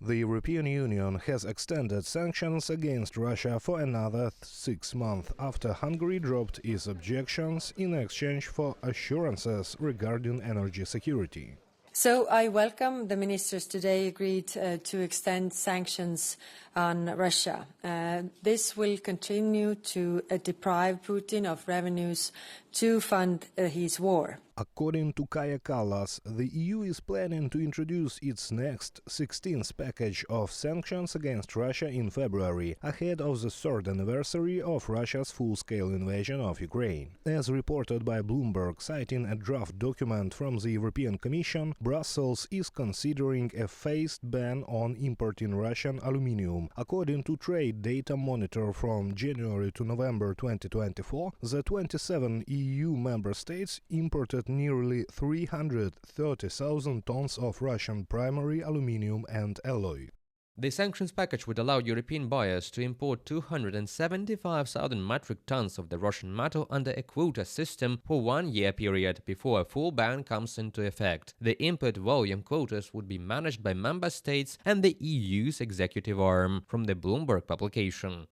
The European Union has extended sanctions against Russia for another 6 months after Hungary dropped its objections in exchange for assurances regarding energy security. So I welcome the ministers today agreed to extend sanctions on Russia. This will continue to deprive Putin of revenues to fund his war. According to Kaja Kallas, the EU is planning to introduce its next 16th package of sanctions against Russia in February, ahead of the third anniversary of Russia's full-scale invasion of Ukraine. As reported by Bloomberg, citing a draft document from the European Commission, Brussels is considering a phased ban on importing Russian aluminium. According to Trade Data Monitor from January to November 2024, the 27 EU member states imported nearly 330,000 tons of Russian primary aluminium and alloy. The sanctions package would allow European buyers to import 275,000 metric tons of the Russian metal under a quota system for 1 year period before a full ban comes into effect. The import volume quotas would be managed by member states and the EU's executive arm, from the Bloomberg publication.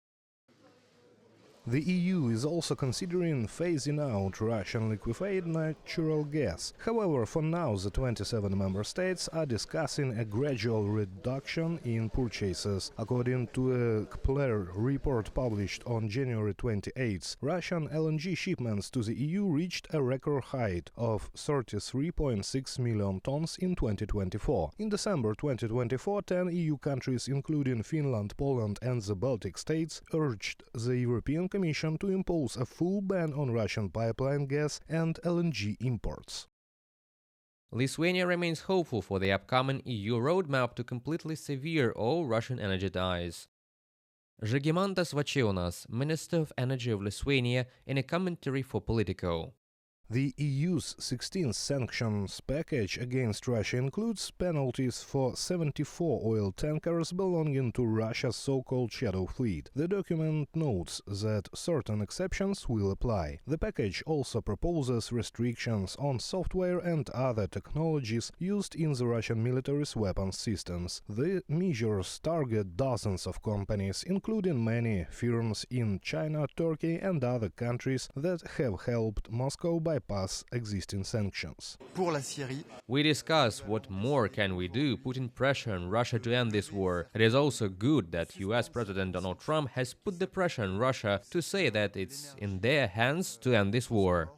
The EU is also considering phasing out Russian liquefied natural gas. However, for now, the 27 member states are discussing a gradual reduction in purchases. According to a Kpler report published on January 28, Russian LNG shipments to the EU reached a record height of 33.6 million tons in 2024. In December 2024, 10 EU countries, including Finland, Poland and the Baltic states, urged the European Commission to impose a full ban on Russian pipeline gas and LNG imports. Lithuania remains hopeful for the upcoming EU roadmap to completely sever all Russian energy ties. Žygimantas Vaičiūnas, Minister of Energy of Lithuania, in a commentary for Politico. The EU's 16th sanctions package against Russia includes penalties for 74 oil tankers belonging to Russia's so-called shadow fleet. The document notes that certain exceptions will apply. The package also proposes restrictions on software and other technologies used in the Russian military's weapons systems. The measures target dozens of companies, including many firms in China, Turkey and other countries that have helped Moscow bypass existing sanctions. We discuss what more can we do, putting pressure on Russia to end this war. It is also good that US President Donald Trump has put the pressure on Russia to say that it's in their hands to end this war.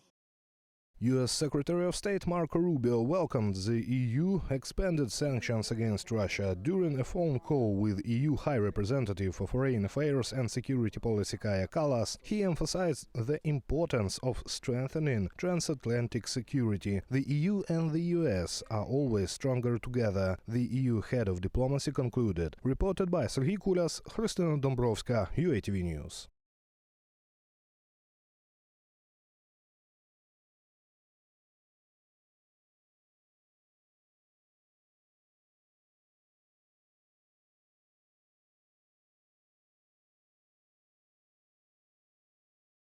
US Secretary of State Marco Rubio welcomed the EU expanded sanctions against Russia. During a phone call with EU High Representative for Foreign Affairs and Security Policy Kaja Kallas, he emphasized the importance of strengthening transatlantic security. The EU and the US are always stronger together, the EU head of diplomacy concluded. Reported by Serhiy Kulas, Christina Dombrovska, UATV News.